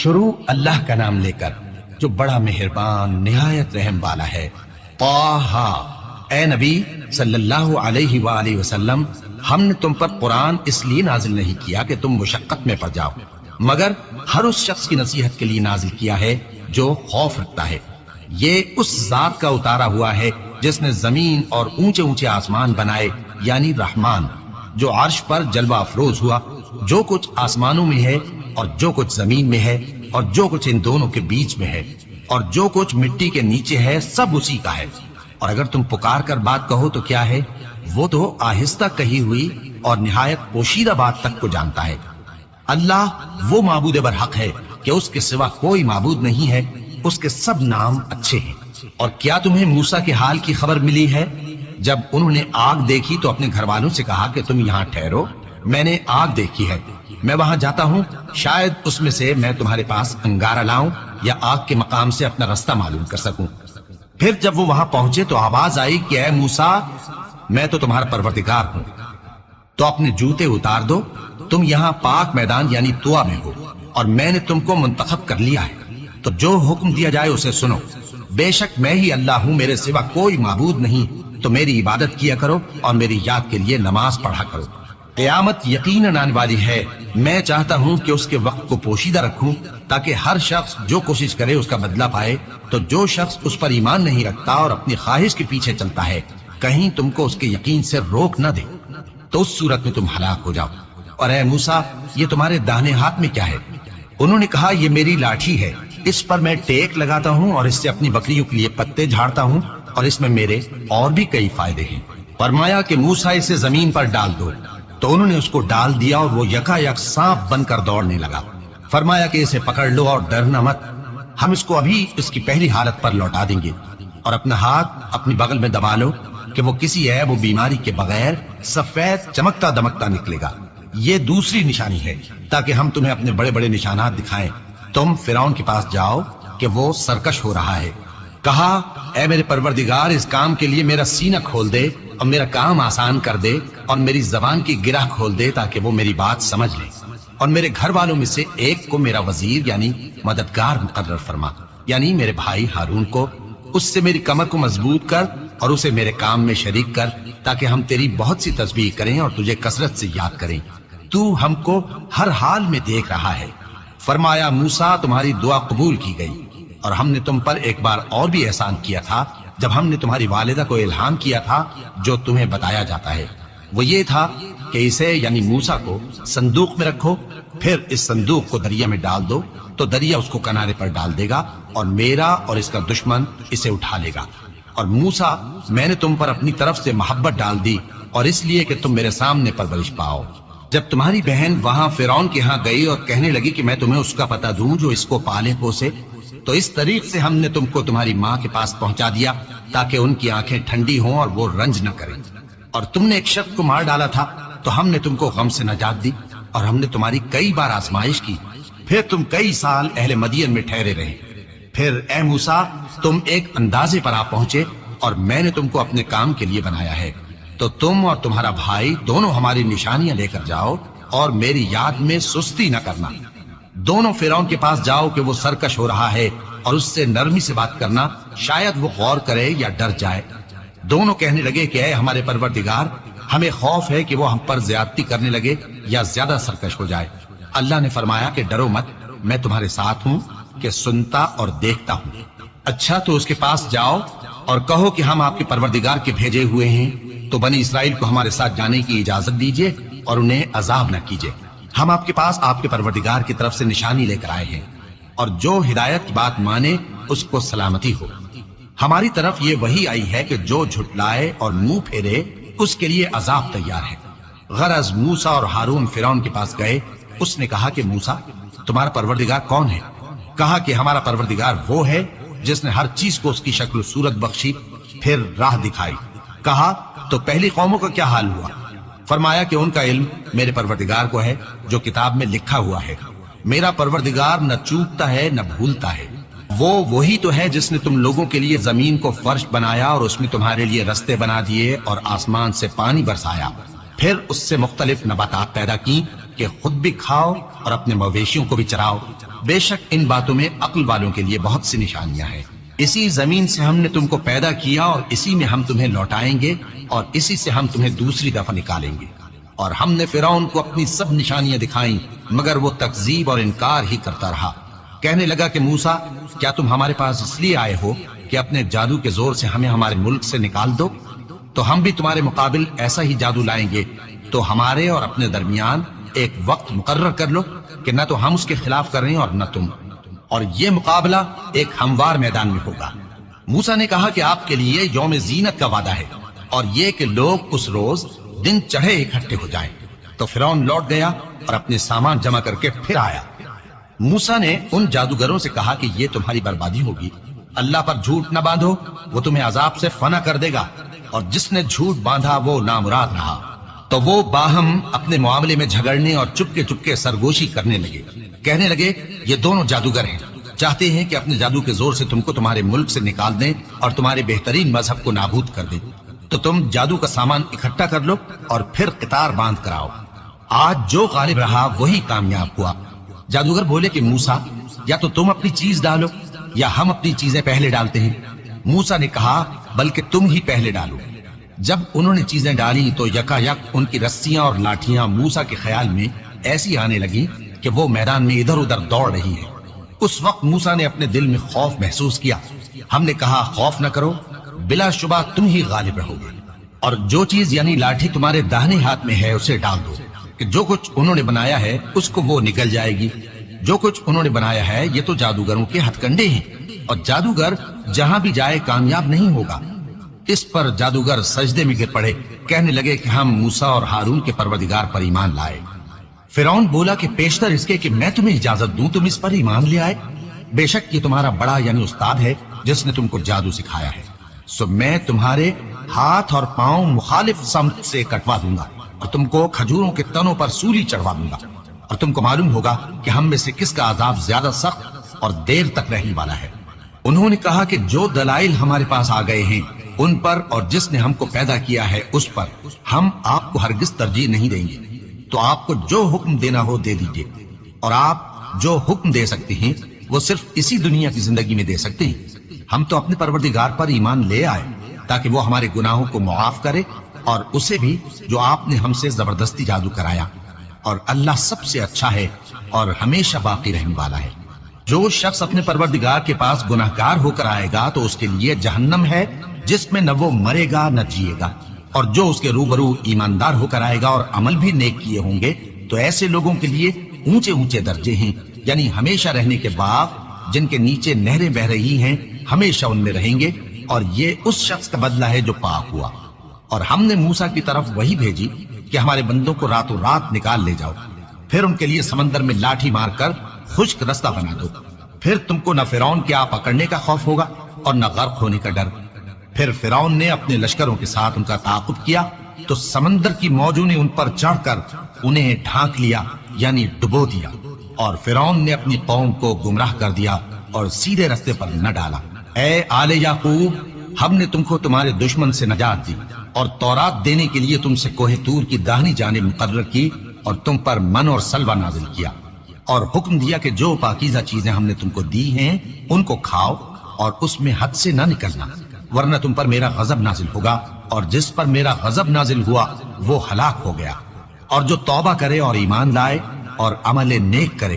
شروع اللہ کا نام لے کر جو بڑا مہربان نہایت رحم والا ہے۔ طٰہٰ، اے نبی صلی اللہ علیہ وآلہ وسلم، ہم نے تم پر قرآن اس لیے نازل نہیں کیا کہ تم مشقت میں پڑ جاؤ، مگر ہر اس شخص کی نصیحت کے لیے نازل کیا ہے جو خوف رکھتا ہے۔ یہ اس ذات کا اتارا ہوا ہے جس نے زمین اور اونچے اونچے آسمان بنائے، یعنی رحمان، جو عرش پر جلوہ افروز ہوا۔ جو کچھ آسمانوں میں ہے اور جو کچھ زمین میں ہے اور جو کچھ ان دونوں کے بیچ میں ہے اور جو کچھ مٹی کے نیچے ہے، سب اسی کا ہے۔ اور اگر تم پکار کر بات کہو تو کیا ہے، وہ تو آہستہ کہی ہوئی اور نہایت پوشیدہ بات تک کو جانتا ہے۔ اللہ وہ معبود برحق ہے کہ اس کے سوا کوئی معبود نہیں ہے، اس کے سب نام اچھے ہیں۔ اور کیا تمہیں موسیٰ کے حال کی خبر ملی ہے؟ جب انہوں نے آگ دیکھی تو اپنے گھر والوں سے کہا کہ تم یہاں ٹھہرو، میں نے آگ دیکھی ہے، میں وہاں جاتا ہوں، شاید اس میں سے میں تمہارے پاس انگارہ لاؤں یا آگ کے مقام سے اپنا رستہ معلوم کر سکوں۔ پھر جب وہ وہاں پہنچے تو آواز آئی کہ اے موسیٰ، میں تو تمہارا پروردگار ہوں، تو اپنے جوتے اتار دو، تم یہاں پاک میدان یعنی طویٰ میں ہو، اور میں نے تم کو منتخب کر لیا ہے، تو جو حکم دیا جائے اسے سنو۔ بے شک میں ہی اللہ ہوں، میرے سوا کوئی معبود نہیں، تو میری عبادت کیا کرو اور میری یاد کے لیے نماز پڑھا کرو۔ قیامت یقیناً آنے والی ہے، میں چاہتا ہوں کہ اس کے وقت کو پوشیدہ رکھوں تاکہ ہر شخص جو کوشش کرے اس کا بدلہ پائے۔ تو جو شخص اس پر ایمان نہیں رکھتا اور اپنی خواہش کے پیچھے چلتا ہے، کہیں تم کو اس کے یقین سے روک نہ دے، تو اس صورت میں تم ہلاک ہو جاؤ۔ اور اے موسیٰ، یہ تمہارے داہنے ہاتھ میں کیا ہے؟ انہوں نے کہا یہ میری لاٹھی ہے، اس پر میں ٹیک لگاتا ہوں اور اس سے اپنی بکریوں کے لیے پتے جھاڑتا ہوں، اور اس میں میرے اور بھی کئی فائدے ہیں۔ فرمایا کہ موسیٰ اسے زمین پر ڈال دو، تو انہوں نے اس کو ڈال دیا اور وہ یکا یک سانپ بن کر دوڑنے لگا۔ فرمایا کہ اسے پکڑ لو اور ڈرنا مت، ہم اس کو ابھی اس کی پہلی حالت پر لوٹا دیں گے، اور اپنا ہاتھ اپنی بغل میں دبا لو کہ وہ کسی عیب و بیماری کے بغیر سفید چمکتا دمکتا نکلے گا۔ یہ دوسری نشانی ہے تاکہ ہم تمہیں اپنے بڑے بڑے نشانات دکھائیں۔ تم فرعون کے پاس جاؤ کہ وہ سرکش ہو رہا ہے۔ کہا اے میرے پروردگار، اس کام کے لیے میرا سینہ کھول دے اور میرا کام آسان کر دے اور میری زبان کی گرہ کھول دے تاکہ وہ میری بات سمجھ لے، اور میرے گھر والوں میں سے ایک کو میرا وزیر یعنی مددگار مقرر فرما، یعنی میرے بھائی ہارون کو۔ اس سے میری کمر کو مضبوط کر اور اسے میرے کام میں شریک کر تاکہ ہم تیری بہت سی تسبیح کریں اور تجھے کثرت سے یاد کریں، تو ہم کو ہر حال میں دیکھ رہا ہے۔ فرمایا موسیٰ، تمہاری دعا قبول کی گئی، اور ہم نے تم پر ایک بار اور بھی احسان کیا تھا جب ہم نے تمہاری والدہ کو الہام کیا تھا جو تمہیں بتایا جاتا ہے۔ وہ یہ تھا کہ اسے یعنی موسیٰ کو صندوق میں رکھو، پھر اس صندوق کو دریا میں ڈال دو تو دریا اس کو کنارے پر ڈال دے گا، اور میرا اور اس کا دشمن اسے اٹھا لے گا۔ اور موسیٰ، میں نے تم پر اپنی طرف سے محبت ڈال دی، اور اس لیے کہ تم میرے سامنے پرورش پاؤ۔ جب تمہاری بہن وہاں فرعون کے ہاں گئی اور کہنے لگی کہ میں تمہیں اس کا پتہ دوں جو اس کو پالے پوسے، تو اس طریق سے ہم نے تم کو تمہاری ماں کے پاس پہنچا دیا تاکہ ان کی آنکھیں ٹھنڈی ہوں اور وہ رنج نہ کریں۔ اور تم نے ایک شخص کو مار ڈالا تھا تو ہم نے تم کو غم سے نجات دی، اور ہم نے تمہاری کئی بار آزمائش کی، پھر تم کئی سال اہل مدین میں ٹھہرے رہے۔ پھر اے موسیٰ، تم ایک اندازے پر آ پہنچے اور میں نے تم کو اپنے کام کے لیے بنایا ہے، تو تم اور تمہارا بھائی دونوں ہماری نشانیاں لے کر جاؤ اور میری یاد میں سستی نہ کرنا۔ دونوں فرعون کے پاس جاؤ کہ وہ سرکش ہو رہا ہے، اور اس سے نرمی سے بات کرنا، شاید وہ غور کرے یا ڈر جائے۔ دونوں کہنے لگے کہ اے ہمارے پروردگار، ہمیں خوف ہے کہ وہ ہم پر زیادتی کرنے لگے یا زیادہ سرکش ہو جائے۔ اللہ نے فرمایا کہ ڈرو مت، میں تمہارے ساتھ ہوں کہ سنتا اور دیکھتا ہوں۔ اچھا تو اس کے پاس جاؤ اور کہو کہ ہم آپ کے پروردگار کے بھیجے ہوئے ہیں، تو بنی اسرائیل کو ہمارے ساتھ جانے کی اجازت دیجیے اور انہیں عذاب نہ کیجیے۔ ہم آپ کے پاس آپ کے پروردگار کی طرف سے نشانی لے کر آئے ہیں، اور جو ہدایت کی بات مانے اس کو سلامتی ہو۔ ہماری طرف یہ وحی آئی ہے کہ جو جھٹلائے اور منہ پھیرے اس کے لیے عذاب تیار ہے۔ غرض موسیٰ اور ہارون فرعون کے پاس گئے۔ اس نے کہا کہ موسیٰ، تمہارا پروردگار کون ہے؟ کہا کہ ہمارا پروردگار وہ ہے جس نے ہر چیز کو اس کی شکل و صورت بخشی، پھر راہ دکھائی۔ کہا تو پہلی قوموں کا کیا حال ہوا؟ فرمایا کہ ان کا علم میرے پروردگار کو ہے جو کتاب میں لکھا ہوا ہے۔ میرا پروردگار نہ چوکتا ہے نہ بھولتا ہے۔ وہ وہی تو ہے جس نے تم لوگوں کے لیے زمین کو فرش بنایا اور اس میں تمہارے لیے رستے بنا دیے اور آسمان سے پانی برسایا، پھر اس سے مختلف نباتات پیدا کی کہ خود بھی کھاؤ اور اپنے مویشیوں کو بھی چراؤ، بے شک ان باتوں میں عقل والوں کے لیے بہت سی نشانیاں ہیں۔ اسی زمین سے ہم نے تم کو پیدا کیا اور اسی میں ہم تمہیں لوٹائیں گے اور اسی سے ہم تمہیں دوسری دفعہ نکالیں گے۔ اور ہم نے فرعون کو اپنی سب نشانیاں دکھائیں مگر وہ تکذیب اور انکار ہی کرتا رہا۔ کہنے لگا کہ موسیٰ، کیا تم ہمارے پاس اس لیے آئے ہو کہ اپنے جادو کے زور سے ہمیں ہمارے ملک سے نکال دو؟ تو ہم بھی تمہارے مقابل ایسا ہی جادو لائیں گے، تو ہمارے اور اپنے درمیان ایک وقت مقرر کر لو کہ نہ تو ہم اس کے خلاف کر رہے ہیں اور نہ تم، اور یہ مقابلہ ایک ہموار میدان میں ہوگا۔ موسیٰ نے کہا کہ آپ کے لیے یوم زینت کا وعدہ ہے اور یہ کہ لوگ اس روز دن چڑھے اکٹھے ہو جائیں۔ تو فرعون لوٹ گیا اور اپنے سامان جمع کر کے پھر آیا۔ موسیٰ نے ان جادوگروں سے کہا کہ یہ تمہاری بربادی ہوگی، اللہ پر جھوٹ نہ باندھو، وہ تمہیں عذاب سے فنا کر دے گا، اور جس نے جھوٹ باندھا وہ نامراد رہا۔ تو وہ باہم اپنے معاملے میں جھگڑنے اور چپکے چپکے سرگوشی کرنے لگے۔ کہنے لگے یہ دونوں جادوگر ہیں، چاہتے ہیں کہ اپنے جادو کے زور سے تم کو تمہارے ملک سے نکال دیں اور تمہارے بہترین مذہب کو نابود کر دیں۔ تو تم جادو کا سامان اکٹھا کر لو اور پھر قطار باندھ کر آؤ، آج جو غالب رہا وہی کامیاب ہوا۔ جادوگر بولے کہ موسیٰ، یا تو تم اپنی چیز ڈالو یا ہم اپنی چیزیں پہلے ڈالتے ہیں۔ موسیٰ نے کہا بلکہ تم ہی پہلے ڈالو۔ جب انہوں نے چیزیں ڈالی تو یکا یک ان کی رسیاں اور لاٹھیاں موسیٰ کے خیال میں ایسی آنے لگی کہ وہ میدان میں ادھر ادھر دوڑ رہی ہے۔ اس وقت موسیٰ نے اپنے دل میں خوف محسوس کیا۔ ہم نے کہا خوف نہ کرو، بلا شبہ تم ہی غالب رہو گے، اور جو چیز یعنی لاٹھی تمہارے داہنے ہاتھ میں ہے اسے ڈال دو کہ جو کچھ انہوں نے بنایا ہے اس کو وہ نگل جائے گی۔ جو کچھ انہوں نے بنایا ہے یہ تو جادوگروں کے ہتھ کنڈے ہیں، اور جادوگر جہاں بھی جائے کامیاب نہیں ہوگا۔ اس پر جادوگر سجدے میں گر پڑے، کہنے لگے کہ ہم موسیٰ اور ہارون کے پروردگار پر ایمان لائے۔ فرعون بولا کہ پیشتر اس کے کہ میں تمہیں اجازت دوں تم اس پر ایمان لے آئے، بے شک یہ تمہارا بڑا یعنی استاد ہے جس نے تم کو جادو سکھایا ہے، سو میں تمہارے ہاتھ اور پاؤں مخالف سمت سے کٹوا دوں گا اور تم کو کھجوروں کے تنوں پر سولی چڑھوا دوں گا، اور تم کو معلوم ہوگا کہ ہم میں سے کس کا عذاب زیادہ سخت اور دیر تک رہنے والا ہے۔ انہوں نے کہا کہ جو دلائل ہمارے پاس آ گئے ہیں ان پر اور جس نے ہم کو پیدا کیا ہے اس پر ہم آپ کو ہرگز ترجیح نہیں دیں گے، تو آپ کو جو حکم دینا ہو دے دیجئے، اور آپ جو حکم دے سکتے ہیں وہ صرف اسی دنیا کی زندگی میں دے سکتے ہیں۔ ہم تو اپنے پروردگار پر ایمان لے آئے تاکہ وہ ہمارے گناہوں کو معاف کرے، اور اسے بھی جو آپ نے ہم سے زبردستی جادو کرایا، اور اللہ سب سے اچھا ہے اور ہمیشہ باقی رہنے والا ہے۔ جو شخص اپنے پروردگار کے پاس گناہگار ہو کر آئے گا تو اس کے لیے جہنم ہے جس میں نہ وہ مرے گا نہ جیے گا، اور جو اس کے روبرو ایماندار ہو کر آئے گا اور عمل بھی نیک کیے ہوں گے تو ایسے لوگوں کے لیے اونچے اونچے درجے ہیں، یعنی ہمیشہ رہنے کے باغ جن کے نیچے نہریں بہ رہی ہیں، ہمیشہ ان میں رہیں گے، اور یہ اس شخص کا بدلہ ہے جو پاک ہوا۔ اور ہم نے موسیٰ کی طرف وہی بھیجی کہ ہمارے بندوں کو راتوں رات نکال لے جاؤ، پھر ان کے لیے سمندر میں لاٹھی مار کر خشک رستہ بنا دو، پھر تم کو نہ فرعون کے آ پکڑنے کا خوف ہوگا اور نہ غرق ہونے کا ڈر۔ پھر فرعون نے اپنے لشکروں کے ساتھ ان کا تعاقب کیا تو سمندر کی موجوں نے ان پر چڑھ کر انہیں ڈھانک لیا یعنی ڈبو دیا، اور فرعون نے اپنی قوم کو گمراہ کر دیا اور سیدھے رستے پر نہ ڈالا۔ اے آل یعقوب، ہم نے تم کو تمہارے دشمن سے نجات دی اور تورات دینے کے لیے تم سے کوہ طور کی داہنی جانب مقرر کی، اور تم پر من اور سلوہ نازل کیا، اور حکم دیا کہ جو پاکیزہ چیزیں ہم نے تم کو دی ہیں ان کو کھاؤ اور اس میں حد سے نہ نکلنا، ورنہ تم پر میرا غضب نازل ہوگا، اور جس پر میرا غضب نازل ہوا وہ ہلاک ہو گیا۔ اور جو توبہ کرے اور ایمان لائے اور عمل نیک کرے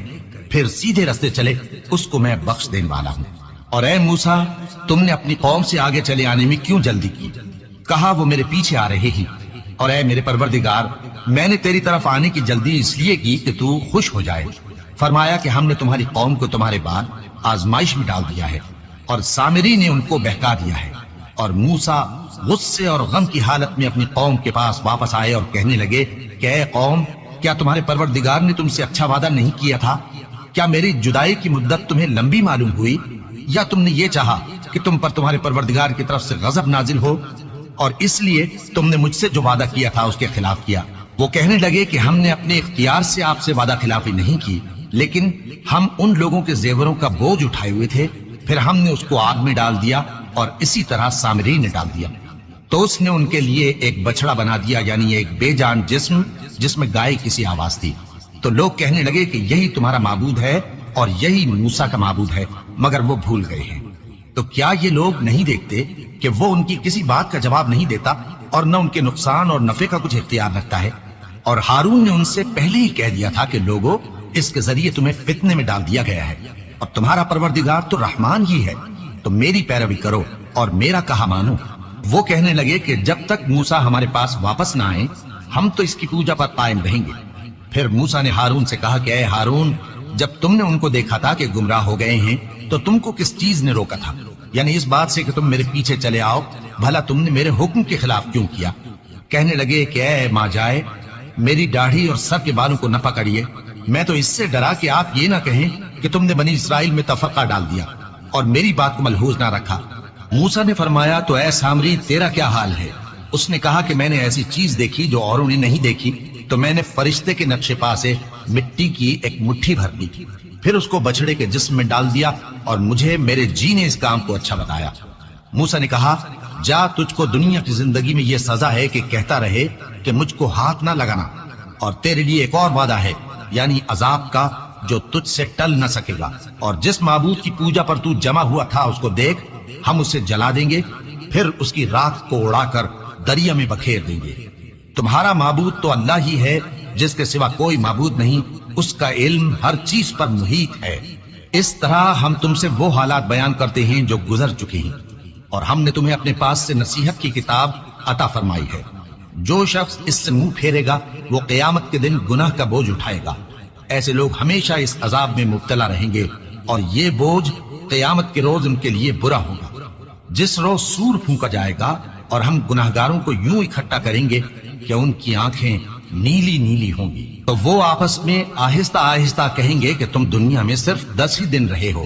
پھر سیدھے رستے چلے اس کو میں بخش دینے والا ہوں۔ اور اے موسیٰ، تم نے اپنی قوم سے آگے چلے آنے میں کیوں جلدی کی؟ کہا وہ میرے پیچھے آ رہے ہیں۔ اور اے میرے پروردگار، میں نے تیری طرف آنے کی جلدی اس لیے کی کہ تو خوش ہو جائے۔ فرمایا کہ ہم نے تمہاری قوم کو تمہارے بعد آزمائش میں ڈال دیا ہے، اور سامری نے ان کو بہکا دیا ہے۔ اور موسیٰ غصے اور غم کی حالت میں اپنی قوم کے پاس واپس آئے اور کہنے لگے کہ اے قوم، کیا تمہارے پروردگار نے تم سے اچھا وعدہ نہیں کیا تھا؟ کیا میری جدائی کی مدت تمہیں لمبی معلوم ہوئی، یا تم نے یہ چاہا کہ تم پر تمہارے پروردگار کی طرف سے غضب نازل ہو، اور اس لیے تم نے مجھ سے جو وعدہ کیا تھا اس کے خلاف کیا؟ وہ کہنے لگے کہ ہم نے اپنے اختیار سے آپ سے وعدہ خلافی نہیں کی، لیکن ہم ان لوگوں کے زیوروں کا بوجھ اٹھائے ہوئے تھے، پھر ہم نے اس کو آگ میں ڈال دیا، اور اسی طرح سامری نے ڈال دیا۔ تو اس نے ان کے لیے ایک بچڑا بنا دیا، یعنی ایک بے جان جسم جس میں گائے کسی آواز تھی۔ تو لوگ کہنے لگے کہ یہی تمہارا معبود ہے اور یہی موسیٰ کا معبود ہے، مگر وہ بھول گئے ہیں۔ تو کیا یہ لوگ نہیں دیکھتے کہ وہ ان کی کسی بات کا جواب نہیں دیتا اور نہ ان کے نقصان اور نفع کا کچھ اختیار رکھتا ہے؟ اور ہارون نے ان سے پہلے ہی کہہ دیا تھا کہ لوگوں، اس کے ذریعے تمہیں فتنے میں ڈال دیا گیا ہے، اور تمہارا پروردگار تو رحمان ہی ہے، تو میری پیروی کرو اور میرا کہا مانو۔ وہ کہنے لگے کہ جب تک موسیٰ ہمارے پاس واپس نہ آئے ہم تو اس کی پوجا پر قائم رہیں گے۔ پھر موسیٰ نے ہارون سے کہا کہ اے ہارون، جب تم نے ان کو دیکھا تھا کہ گمراہ ہو گئے ہیں تو تم کو کس چیز نے روکا تھا؟ یعنی اس بات سے کہ تم میرے پیچھے چلے آؤ، بھلا تم نے میرے حکم کے خلاف کیوں کیا؟ کہنے لگے کہ اے ماں جائے، میری داڑھی اور سر کے بالوں کو نہ پکڑیے، میں تو اس سے ڈرا کہ آپ یہ نہ کہیں کہ تم نے بنی اسرائیل میں تفرقہ ڈال دیا اور میری بات کو ملحوظ نہ رکھا۔ موسیٰ نے فرمایا تو اے سامری، تیرا کیا حال ہے؟ اس نے کہا کہ میں نے ایسی چیز دیکھی جو اوروں نے نہیں دیکھی، تو میں نے فرشتے کے نقش پا سے مٹی کی ایک مٹھی بھر لی، پھر اس کو بچڑے کے جسم میں ڈال دیا، اور مجھے میرے جی نے اس کام کو اچھا بتایا۔ موسیٰ نے کہا جا، تجھ کو دنیا کی زندگی میں یہ سزا ہے کہ کہتا رہے کہ مجھ کو ہاتھ نہ لگانا، اور تیرے لیے ایک اور وعدہ ہے، یعنی عذاب کا جو تجھ سے ٹل نہ سکے گا، اور جس معبود کی پوجا پر تو جمع ہوا تھا اس کو دیکھ، ہم اسے جلا دیں گے، پھر اس کی راکھ کو اڑا کر دریا میں بکھیر دیں گے۔ تمہارا معبود تو اللہ ہی ہے، جس کے سوا کوئی معبود نہیں، اس کا علم ہر چیز پر محیط ہے۔ اس طرح ہم تم سے وہ حالات بیان کرتے ہیں جو گزر چکے ہیں، اور ہم نے تمہیں اپنے پاس سے نصیحت کی کتاب عطا فرمائی ہے۔ جو شخص اس سے منہ پھیرے گا وہ قیامت کے دن گناہ کا بوجھ اٹھائے گا۔ ایسے لوگ ہمیشہ اس عذاب میں مبتلا رہیں گے، اور یہ بوجھ قیامت کے روز ان کے لیے برا ہوگا۔ جس روز سور پھونکا جائے گا اور ہم گناہگاروں کو یوں اکٹھا کریں گے کہ ان کی آنکھیں نیلی نیلی ہوں گی، تو وہ آپس میں آہستہ آہستہ کہیں گے کہ تم دنیا میں صرف 10 ہی دن رہے ہو۔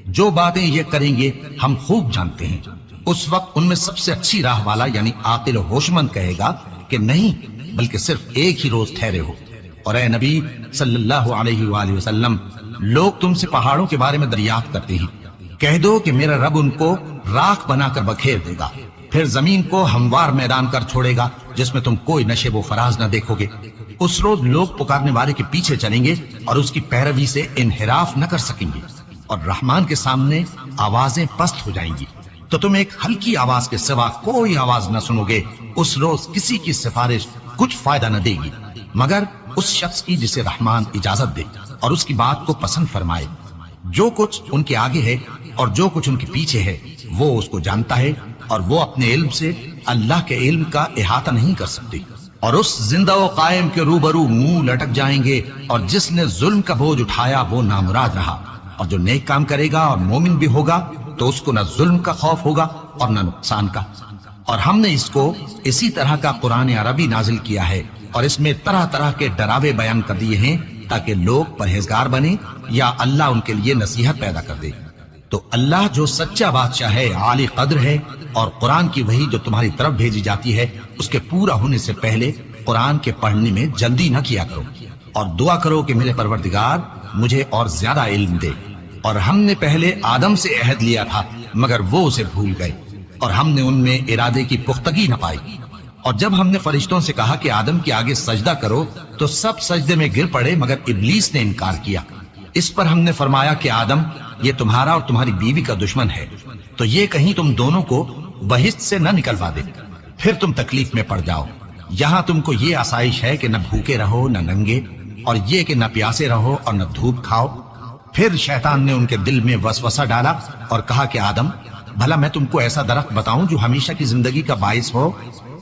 جو باتیں یہ کریں گے ہم خوب جانتے ہیں۔ اس وقت ان میں سب سے اچھی راہ والا یعنی عاقل و ہوشمند کہے گا کہ نہیں، بلکہ صرف ایک ہی روز ٹھہرے ہو۔ اور اے نبی صلی اللہ علیہ وآلہ وسلم، لوگ تم سے پہاڑوں کے بارے میں دریافت کرتے ہیں، کہہ دو کہ میرا رب ان کو راکھ بنا کر بکھیر دے گا، پھر زمین کو ہموار میدان کر چھوڑے گا جس میں تم کوئی نشیب و فراز نہ دیکھو گے۔ اس روز لوگ پکارنے والے کے پیچھے چلیں گے اور اس کی پیروی سے انحراف نہ کر سکیں گے، اور رحمان کے سامنے آوازیں پست ہو جائیں گی، تو تم ایک ہلکی آواز کے سوا کوئی آواز نہ سنو گے۔ اس روز کسی کی سفارش کچھ فائدہ نہ دے گی مگر اس شخص کی جسے رحمان اجازت دے اور اس کی بات کو پسند فرمائے۔ جو کچھ ان کے آگے ہے اور جو کچھ ان کے پیچھے ہے وہ اس کو جانتا ہے، اور وہ اپنے علم سے اللہ کے علم کا احاطہ نہیں کر سکتے۔ اور اس زندہ و قائم کے روبرو منہ لٹک جائیں گے، اور جس نے ظلم کا بوجھ اٹھایا وہ نامراد رہا، اور جو نیک کام کرے گا اور مومن بھی ہوگا تو اس کو نہ ظلم کا خوف ہوگا اور نہ نقصان کا۔ اور ہم نے اس کو اسی طرح کا قرآن عربی نازل کیا ہے، اور اس میں طرح طرح کے ڈراوے بیان کر دیے ہیں تاکہ لوگ پرہیزگار بنے یا اللہ ان کے لیے نصیحت پیدا کر دے۔ تو اللہ جو سچا بادشاہ ہے، عالی قدر ہے، اور قرآن کی وحی جو تمہاری طرف بھیجی جاتی ہے اس کے پورا ہونے سے پہلے قرآن کے پڑھنے میں جلدی نہ کیا کرو، اور دعا کرو کہ میرے پروردگار مجھے اور زیادہ علم دے۔ اور ہم نے پہلے آدم سے عہد لیا تھا مگر وہ اسے بھول گئے، اور ہم نے ان میں ارادے کی پختگی نہ پائی۔ اور جب ہم نے فرشتوں سے کہا کہ آدم کے آگے سجدہ کرو تو سب سجدے میں گر پڑے مگر ابلیس نے انکار کیا۔ اس پر ہم نے فرمایا کہ آدم، یہ تمہارا اور تمہاری بیوی کا دشمن ہے، تو یہ کہیں تم دونوں کو بہشت سے نہ نکلوا دے، پھر تم تکلیف میں پڑ جاؤ۔ یہاں تم کو یہ آسائش ہے کہ نہ بھوکے رہو نہ ننگے، اور یہ کہ نہ پیاسے رہو اور نہ دھوپ کھاؤ۔ پھر شیطان نے ان کے دل میں وسوسہ ڈالا اور کہا کہ آدم، بھلا میں تم کو ایسا درخت بتاؤں جو ہمیشہ کی زندگی کا باعث ہو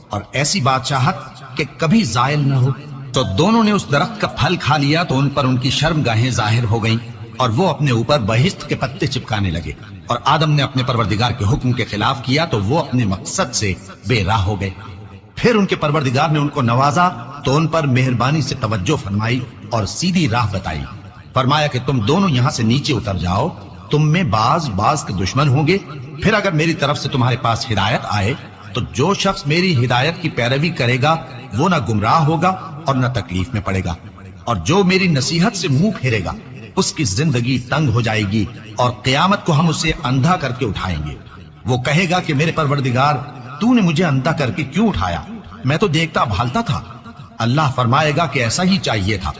اور ایسی بادشاہت کہ کبھی زائل نہ ہو؟ تو دونوں نے اس درخت کا پھل کھا لیا تو ان پر ان کی شرمگاہیں ظاہر ہو گئیں، اور وہ اپنے اوپر بہشت کے پتے چپکانے لگے۔ اور آدم نے اپنے پروردگار کے حکم کے خلاف کیا تو وہ اپنے مقصد سے بے راہ ہو گئے۔ پھر ان کے پروردگار نے ان کو نوازا تو ان پر مہربانی سے توجہ فرمائی اور سیدھی راہ بتائی۔ فرمایا کہ تم دونوں یہاں سے نیچے اتر جاؤ، تم میں بعض کے دشمن ہوں گے، پھر اگر میری طرف سے تمہارے پاس ہدایت آئے تو جو شخص میری ہدایت کی پیروی کرے گا وہ نہ گمراہ ہوگا اور نہ تکلیف میں پڑے گا، اور جو میری نصیحت سے منہ پھیرے گا اس کی زندگی تنگ ہو جائے گی، اور قیامت کو ہم اسے اندھا کر کے اٹھائیں گے۔ وہ کہے گا کہ میرے پروردگار، تو نے مجھے اندھا کر کے کیوں اٹھایا؟ میں تو دیکھتا بھالتا تھا۔ اللہ فرمائے گا کہ ایسا ہی چاہیے تھا،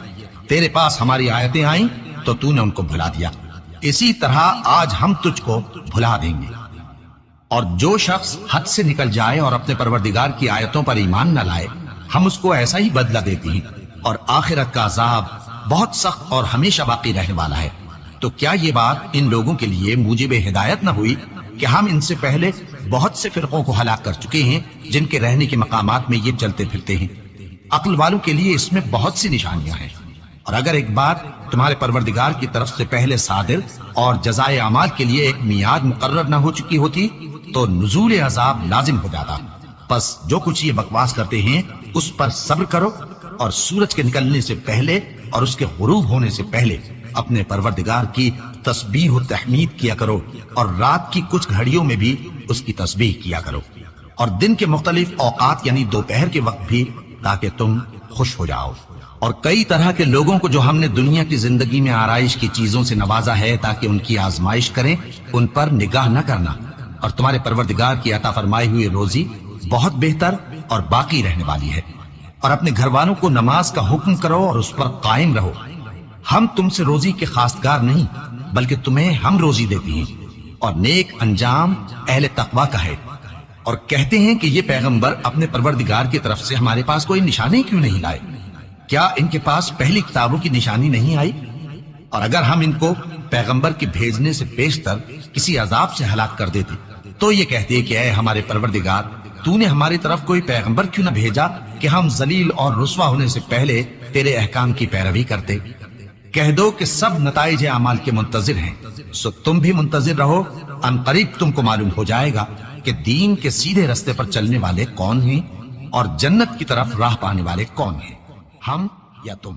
تیرے پاس ہماری آیتیں آئیں تو تو نے ان کو بھلا دیا، اسی طرح آج ہم تجھ کو بھلا دیں گے۔ اور جو شخص حد سے نکل جائے اور اپنے پروردگار کی آیتوں پر ایمان نہ لائے، ہم اس کو ایسا ہی بدلہ دیتے ہیں، اور آخرت کا عذاب بہت سخت اور ہمیشہ باقی رہنے والا ہے۔ تو کیا یہ بات ان لوگوں کے لیے موجب ہدایت نہ ہوئی کہ ہم ان سے پہلے بہت سے فرقوں کو ہلاک کر چکے ہیں جن کے رہنے کے مقامات میں یہ چلتے پھرتے ہیں؟ عقل والوں کے لیے اس میں بہت سی نشانیاں ہیں۔ اور اگر ایک بات تمہارے پروردگار کی طرف سے پہلے صادر اور جزائے اعمال کے لیے ایک میعاد مقرر نہ ہو چکی ہوتی تو نزول عذاب لازم ہو جاتا۔ پس جو کچھ یہ بکواس کرتے ہیں اس پر صبر کرو، اور سورج کے نکلنے سے پہلے اور اس کے غروب ہونے سے پہلے اپنے پروردگار کی تسبیح و تحمید کیا کرو، اور رات کی کچھ گھڑیوں میں بھی اس کی تسبیح کیا کرو، اور دن کے مختلف اوقات یعنی دوپہر کے وقت بھی، تاکہ تم خوش ہو جاؤ۔ اور کئی طرح کے لوگوں کو جو ہم نے دنیا کی زندگی میں آرائش کی چیزوں سے نوازا ہے تاکہ ان کی آزمائش کریں، ان پر نگاہ نہ کرنا، اور تمہارے پروردگار کی عطا فرمائی ہوئی روزی بہت بہتر اور باقی رہنے والی ہے۔ اور اپنے گھر والوں کو نماز کا حکم کرو اور اس پر قائم رہو۔ ہم تم سے روزی کے خواستگار نہیں، بلکہ تمہیں ہم روزی دیتے ہیں، اور نیک انجام اہل تقوی کا ہے۔ اور کہتے ہیں کہ یہ پیغمبر اپنے پروردگار کی طرف سے ہمارے پاس کوئی نشانی کیوں نہیں لائے؟ کیا ان کے پاس پہلی کتابوں کی نشانی نہیں آئی؟ اور اگر ہم ان کو پیغمبر کے بھیجنے سے پیشتر کسی عذاب سے ہلاک کر دیتے تو یہ کہتے کہ اے ہمارے پروردگار، تو نے ہماری طرف کوئی پیغمبر کیوں نہ بھیجا کہ ہم ذلیل اور رسوا ہونے سے پہلے تیرے احکام کی پیروی کرتے۔ کہہ دو کہ سب نتائج اعمال کے منتظر ہیں، سو تم بھی منتظر رہو، ان قریب تم کو معلوم ہو جائے گا کہ دین کے سیدھے رستے پر چلنے والے کون ہیں اور جنت کی طرف راہ پانے والے کون ہیں، ہم یا تم۔